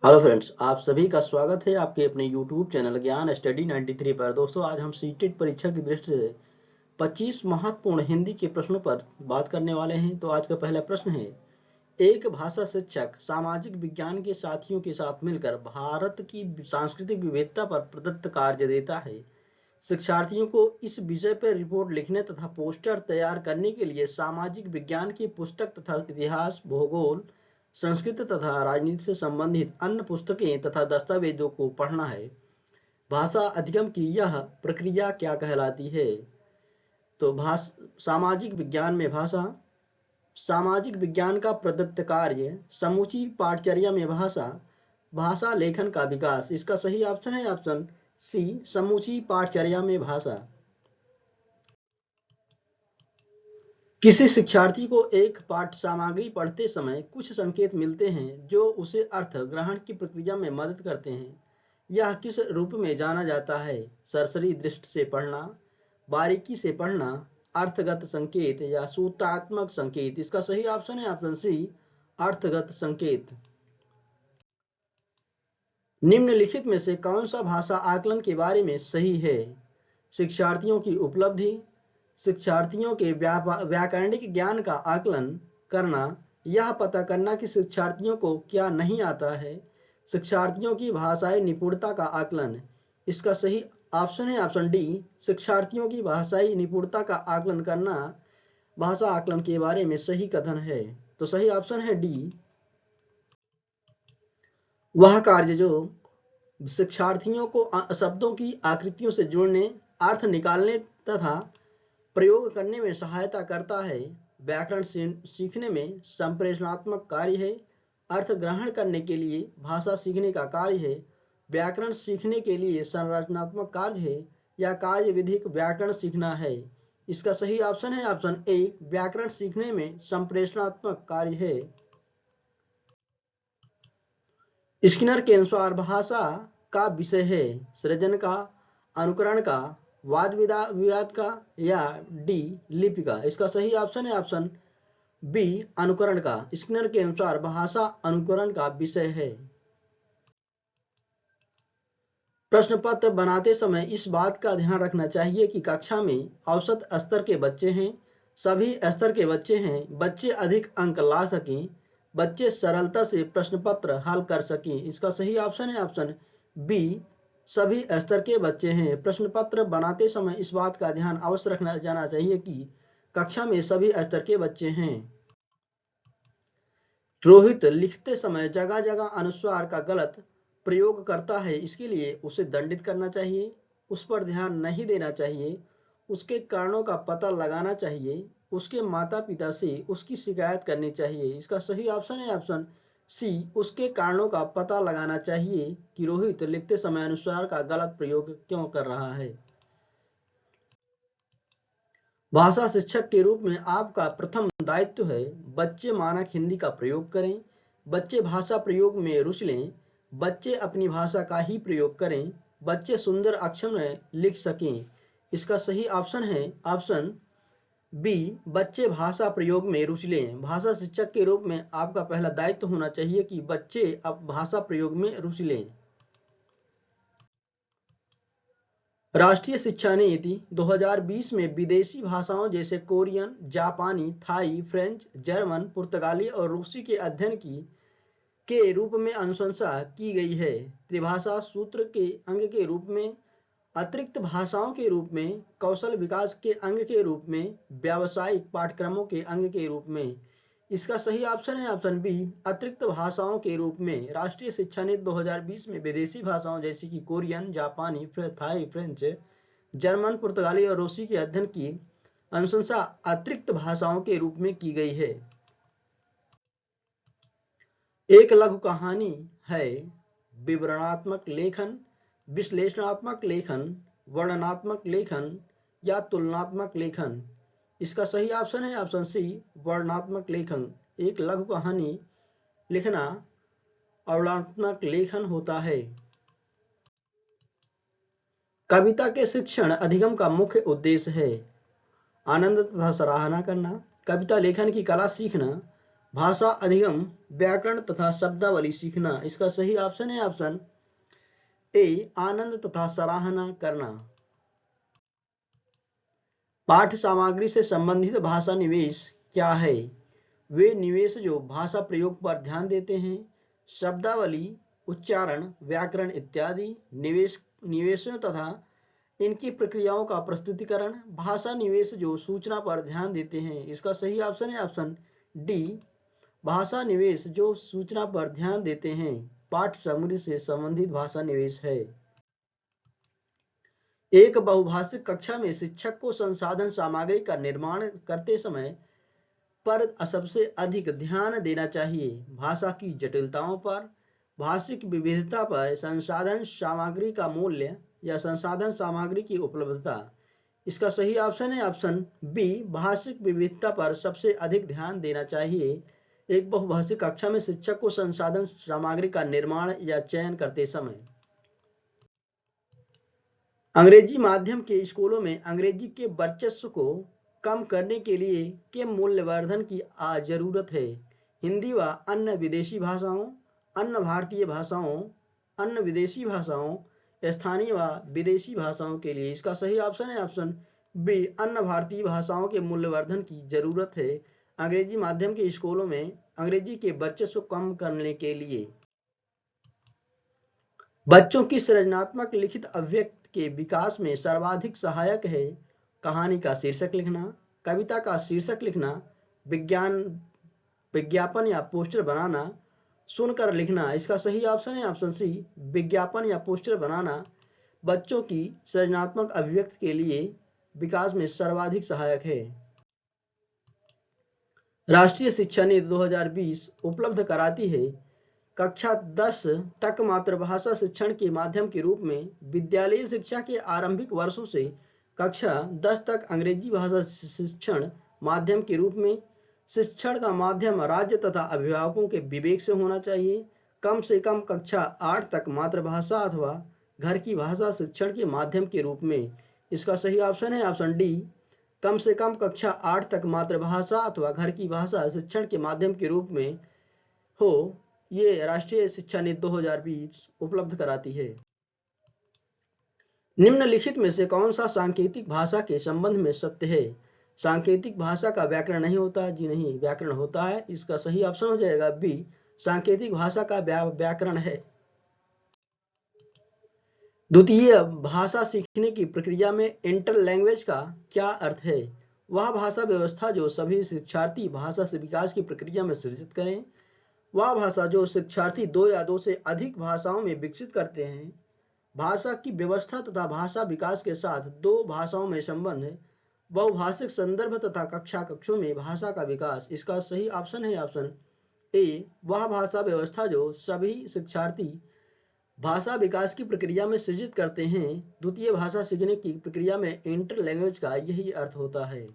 Hello friends, आप सभी का स्वागत है आपके अपने यूट्यूब चैनल ज्ञान स्टडी 93 पर। दोस्तों, आज हम सीटेट परीक्षा की दृष्टि से 25 महत्वपूर्ण हिंदी के प्रश्नों पर बात करने वाले हैं। तो आज का पहला प्रश्न है, एक भाषा शिक्षक सामाजिक विज्ञान के साथियों के साथ मिलकर भारत की सांस्कृतिक विविधता पर प्रदत्त कार्य देता है। शिक्षार्थियों को इस विषय पर रिपोर्ट लिखने तथा पोस्टर तैयार करने के लिए सामाजिक विज्ञान की पुस्तक तथा इतिहास, भूगोल, संस्कृत तथा राजनीति से संबंधित अन्य पुस्तकें तथा दस्तावेजों को पढ़ना है। भाषा अधिगम की यह प्रक्रिया क्या कहलाती है? तो सामाजिक विज्ञान में भाषा, सामाजिक विज्ञान का प्रदत्त कार्य, समूची पाठचर्या में भाषा, भाषा लेखन का विकास। इसका सही ऑप्शन है ऑप्शन सी, समूची पाठचर्या में भाषा। किसी शिक्षार्थी को एक पाठ सामग्री पढ़ते समय कुछ संकेत मिलते हैं जो उसे अर्थ ग्रहण की प्रक्रिया में मदद करते हैं। यह किस रूप में जाना जाता है? सरसरी दृष्टि से पढ़ना, बारीकी से पढ़ना, अर्थगत संकेत या सूत्रात्मक संकेत। इसका सही ऑप्शन है ऑप्शन सी, अर्थगत संकेत। निम्नलिखित में से कौन सा भाषा आकलन के बारे में सही है? शिक्षार्थियों की उपलब्धि, शिक्षार्थियों के व्याकरणिक ज्ञान का आकलन करना, यह पता करना कि शिक्षार्थियों को क्या नहीं आता है, शिक्षार्थियों की भाषाई निपुणता का आकलन। इसका सही ऑप्शन है ऑप्शन डी, शिक्षार्थियों की भाषाई निपुणता का आकलन करना भाषा आकलन के बारे में सही कथन है। तो सही ऑप्शन है डी, वह कार्य जो शिक्षार्थियों को शब्दों की आकृतियों से जोड़ने, अर्थ निकालने तथा प्रयोग करने में सहायता करता है। व्याकरण सीखने में संप्रेषणात्मक कार्य है। अर्थ ग्रहण करने के लिए भाषा सीखने का कार्य है। व्याकरण सीखने के लिए संरचनात्मक कार्य है या कार्य विधिक व्याकरण सीखना है। इसका सही ऑप्शन है ऑप्शन ए, व्याकरण सीखने में संप्रेषणात्मक कार्य है। स्किनर के अनुसार भाषा का विषय है सृजन का, अनुकरण का, वाद विवाद का या डी, लिपि का। इसका सही ऑप्शन है ऑप्शन बी, अनुकरण का। स्किनर के अनुसार भाषा अनुकरण का विषय है। प्रश्न पत्र बनाते समय इस बात का ध्यान रखना चाहिए कि कक्षा में औसत स्तर के बच्चे हैं, सभी स्तर के बच्चे हैं, बच्चे अधिक अंक ला सकें, बच्चे सरलता से प्रश्न पत्र हल कर सकें। इसका सही ऑप्शन है ऑप्शन बी, सभी स्तर के बच्चे हैं। प्रश्न पत्र बनाते समय इस बात का ध्यान अवश्य रखना जाना चाहिए कि कक्षा में सभी स्तर के बच्चे हैं। रोहित लिखते समय जगह जगह अनुस्वार का गलत प्रयोग करता है, इसके लिए उसे दंडित करना चाहिए, उस पर ध्यान नहीं देना चाहिए, उसके कारणों का पता लगाना चाहिए, उसके माता पिता से उसकी शिकायत करनी चाहिए। इसका सही ऑप्शन है ऑप्शन सी, उसके कारणों का पता लगाना चाहिए कि रोहित लिखते समय अनुस्वार का गलत प्रयोग क्यों कर रहा है। भाषा शिक्षक के रूप में आपका प्रथम दायित्व है बच्चे मानक हिंदी का प्रयोग करें, बच्चे भाषा प्रयोग में रुचि लें, बच्चे अपनी भाषा का ही प्रयोग करें, बच्चे सुंदर अक्षर में लिख सकें। इसका सही ऑप्शन है ऑप्शन बी, बच्चे भाषा प्रयोग में रुचि लें। भाषा शिक्षक के रूप में आपका पहला दायित्व होना चाहिए कि बच्चे अब भाषा प्रयोग में रुचि लें। राष्ट्रीय शिक्षा नीति 2020 में विदेशी भाषाओं जैसे कोरियन, जापानी, थाई, फ्रेंच, जर्मन, पुर्तगाली और रूसी के अध्ययन के रूप में अनुशंसा की गई है। त्रिभाषा सूत्र के अंग के रूप में, अतिरिक्त भाषाओं के रूप में, कौशल विकास के अंग के रूप में, व्यावसायिक पाठ्यक्रमों के अंग के रूप में। इसका सही ऑप्शन है ऑप्शन बी, अतिरिक्त भाषाओं के रूप में। राष्ट्रीय शिक्षा नीति 2020 में विदेशी भाषाओं जैसे कि कोरियन, जापानी, थाई, फ्रेंच, जर्मन, पुर्तगाली और रूसी के अध्ययन की अनुशंसा अतिरिक्त भाषाओं के रूप में की गई है। एक लघु कहानी है विवरणात्मक लेखन, विश्लेषणात्मक लेखन, वर्णनात्मक लेखन या तुलनात्मक लेखन। इसका सही ऑप्शन है ऑप्शन सी, वर्णनात्मक लेखन। एक लघु कहानी लिखना वर्णनात्मक लेखन होता है। कविता के शिक्षण अधिगम का मुख्य उद्देश्य है आनंद तथा सराहना करना, कविता लेखन की कला सीखना, भाषा अधिगम, व्याकरण तथा शब्दावली सीखना। इसका सही ऑप्शन है ऑप्शन ए, आनंद तथा सराहना करना। पाठ्य सामग्री से संबंधित भाषा निवेश क्या है? वे निवेश जो भाषा प्रयोग पर ध्यान देते हैं, शब्दावली, उच्चारण, व्याकरण इत्यादि। निवेशों तथा इनकी प्रक्रियाओं का प्रस्तुतिकरण। भाषा निवेश जो सूचना पर ध्यान देते हैं। इसका सही ऑप्शन है ऑप्शन डी, भाषा निवेश जो सूचना पर ध्यान देते हैं, पाठ्य सामग्री से संबंधित भाषा निवेश है। एक बहुभाषिक कक्षा में शिक्षक को संसाधन सामग्री का निर्माण करते समय पर सबसे अधिक ध्यान देना चाहिए। भाषा की जटिलताओं पर, भाषिक विविधता पर, संसाधन सामग्री का मूल्य या संसाधन सामग्री की उपलब्धता। इसका सही ऑप्शन है ऑप्शन बी, भाषिक विविधता पर सबसे अधिक ध्यान देना चाहिए। एक बहुभाषिक कक्षा में शिक्षक को संसाधन सामग्री का निर्माण या चयन करते समय। अंग्रेजी माध्यम के स्कूलों में अंग्रेजी के वर्चस्व को कम करने के लिए के मूल्यवर्धन की जरूरत है। हिंदी व अन्य विदेशी भाषाओं, अन्य भारतीय भाषाओं, अन्य विदेशी भाषाओं, स्थानीय व विदेशी भाषाओं के लिए। इसका सही ऑप्शन है ऑप्शन बी, अन्य भारतीय भाषाओं के मूल्यवर्धन की जरूरत है अंग्रेजी माध्यम के स्कूलों में अंग्रेजी के वर्चस्व कम करने के लिए। बच्चों की सृजनात्मक लिखित अभिव्यक्ति के विकास में सर्वाधिक सहायक है कहानी का शीर्षक लिखना, कविता का शीर्षक लिखना, विज्ञापन या पोस्टर बनाना, सुनकर लिखना। इसका सही ऑप्शन है ऑप्शन सी, विज्ञापन या पोस्टर बनाना बच्चों की सृजनात्मक अभिव्यक्ति के लिए विकास में सर्वाधिक सहायक है। राष्ट्रीय शिक्षा नीति 2020 उपलब्ध कराती है कक्षा 10 तक मातृभाषा शिक्षण के माध्यम के रूप में। विद्यालयी शिक्षा के आरंभिक वर्षों से कक्षा 10 तक अंग्रेजी भाषा शिक्षण माध्यम के रूप में। शिक्षण का माध्यम राज्य तथा अभिभावकों के विवेक से होना चाहिए। कम से कम कक्षा 8 तक मातृभाषा अथवा घर की भाषा शिक्षण के माध्यम के रूप में। इसका सही ऑप्शन है ऑप्शन डी, कम से कम कक्षा 8 तक मातृभाषा अथवा घर की भाषा शिक्षण के माध्यम के रूप में हो, ये राष्ट्रीय शिक्षा नीति 2020 उपलब्ध कराती है। निम्नलिखित में से कौन सा सांकेतिक भाषा के संबंध में सत्य है? सांकेतिक भाषा का व्याकरण नहीं होता। जी नहीं, व्याकरण होता है। इसका सही ऑप्शन हो जाएगा बी, सांकेतिक भाषा का व्याकरण है। द्वितीय भाषा सीखने की प्रक्रिया में इंटर लैंग्वेज का क्या अर्थ है? वह भाषा व्यवस्था जो सभी शिक्षार्थी भाषा से विकास की प्रक्रिया में सृजित करें। वह भाषा जो शिक्षार्थी 2 या 2 से अधिक भाषाओं में विकसित करते हैं। भाषा की व्यवस्था तथा भाषा विकास के साथ 2 भाषाओं में संबंध। बहुभाषिक संदर्भ तथा कक्षा कक्षों में भाषा का विकास। इसका सही ऑप्शन है ऑप्शन ए, वह भाषा व्यवस्था जो सभी शिक्षार्थी भाषा विकास की प्रक्रिया में सृजित करते हैं। द्वितीय भाषा सीखने की प्रक्रिया में इंटर लैंग्वेज का यही अर्थ होता है।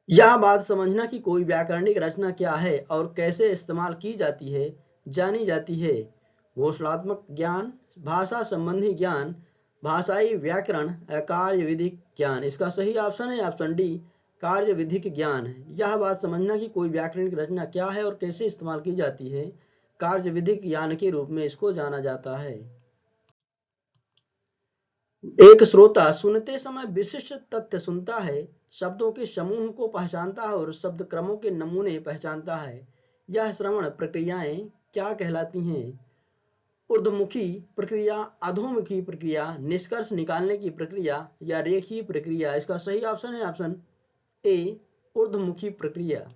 यह बात समझना कि कोई व्याकरणिक रचना क्या है और कैसे इस्तेमाल की जाती है जानी जाती है। घोषणात्मक ज्ञान, भाषा संबंधी ज्ञान, भाषाई व्याकरण, कार्य विधिक ज्ञान। इसका सही ऑप्शन है ऑप्शन डी, कार्य विधिक ज्ञान। यह बात समझना कि कोई व्याकरणिक रचना क्या है और कैसे इस्तेमाल की जाती है, कार्य विधिक ज्ञान के रूप में इसको जाना जाता है। एक श्रोता सुनते समय विशिष्ट तथ्य सुनता है, शब्दों के समूह को पहचानता है और शब्द क्रमों के नमूने पहचानता है। यह श्रवण प्रक्रियाएं क्या कहलाती हैं? ऊर्ध्वमुखी प्रक्रिया, अधोमुखी प्रक्रिया, निष्कर्ष निकालने की प्रक्रिया या रेखीय प्रक्रिया। इसका सही ऑप्शन है ऑप्शन ए, ऊर्ध्वमुखी प्रक्रिया।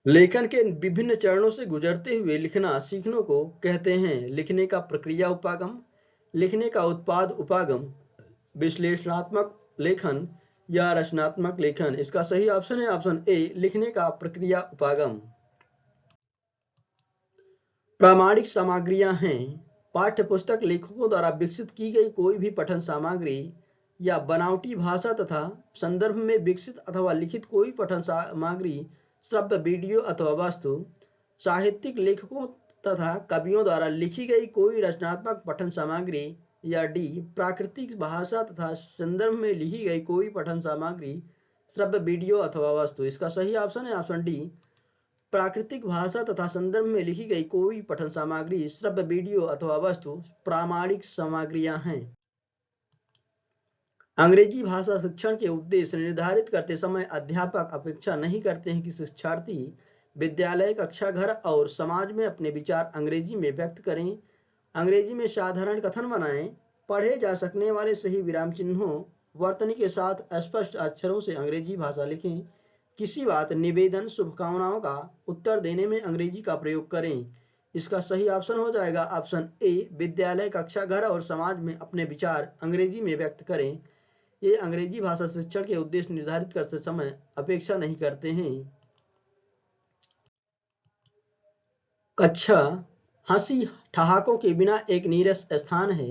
लेखन के विभिन्न चरणों से गुजरते हुए लिखना सीखने को कहते हैं। लिखने का प्रक्रिया उपागम, लिखने का उत्पाद उपागम, विश्लेषणात्मक लेखन या रचनात्मक लेखन। इसका सही ऑप्शन है ऑप्शन ए, लिखने का प्रक्रिया उपागम। प्रामाणिक सामग्रियां हैं पाठ्यपुस्तक लेखकों द्वारा विकसित की गई कोई भी पठन सामग्री या बनावटी भाषा तथा संदर्भ में विकसित अथवा लिखित कोई पठन सामग्री, शब्द, वीडियो अथवा वस्तु। साहित्यिक लेखकों तथा कवियों द्वारा लिखी गई कोई रचनात्मक पठन सामग्री या डी, प्राकृतिक भाषा तथा संदर्भ में लिखी गई कोई पठन सामग्री, श्रव्य वीडियो अथवा वस्तु। इसका सही ऑप्शन है ऑप्शन डी, प्राकृतिक भाषा तथा संदर्भ में लिखी गई कोई पठन सामग्री श्रव्य वीडियो अथवा वस्तु प्रामाणिक सामग्रियां हैं। अंग्रेजी भाषा शिक्षण के उद्देश्य निर्धारित करते समय अध्यापक अपेक्षा नहीं करते हैं कि शिक्षार्थी विद्यालय, कक्षा, घर और समाज में अपने विचार अंग्रेजी में व्यक्त करें। अंग्रेजी में साधारण कथन बनाएं, पढ़े जा सकने वाले सही विराम चिन्हों, वर्तनी के साथ स्पष्ट अक्षरों से अंग्रेजी भाषा लिखें। किसी बात, निवेदन, शुभकामनाओं का उत्तर देने में अंग्रेजी का प्रयोग करें। इसका सही ऑप्शन हो जाएगा ऑप्शन ए, विद्यालय, कक्षा, घर और समाज में अपने विचार अंग्रेजी में व्यक्त करें। ये अंग्रेजी भाषा शिक्षण के उद्देश्य निर्धारित करते समय अपेक्षा नहीं करते हैं। कक्षा हंसी ठहाकों के बिना एक नीरस स्थान है।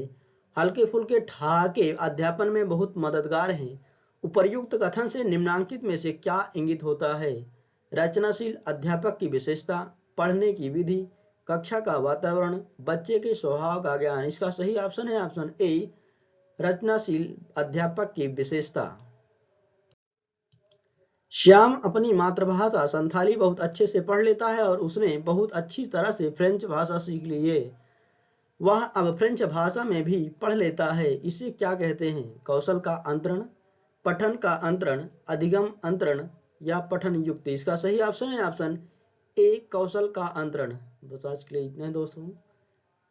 हल्के फुल्के ठहाके अध्यापन में बहुत मददगार हैं। उपर्युक्त कथन से निम्नांकित में से क्या इंगित होता है? रचनाशील अध्यापक की विशेषता, पढ़ने की विधि, कक्षा का वातावरण, बच्चे के स्वभाव का ज्ञान। इसका सही ऑप्शन है ऑप्शन ए, रचनाशील अध्यापक की विशेषता। श्याम अपनी मातृभाषा संथाली बहुत अच्छे से पढ़ लेता है और उसने बहुत अच्छी तरह से फ्रेंच भाषा सीख ली है। वह अब फ्रेंच भाषा में भी पढ़ लेता है। इसे क्या कहते हैं? कौशल का अंतरण, पठन का अंतरण, अधिगम अंतरण या पठन युक्ति। इसका सही ऑप्शन है ऑप्शन ए, कौशल का अंतरण। बस आज के लिए इतना है दोस्तों।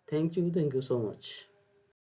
Thank you so much.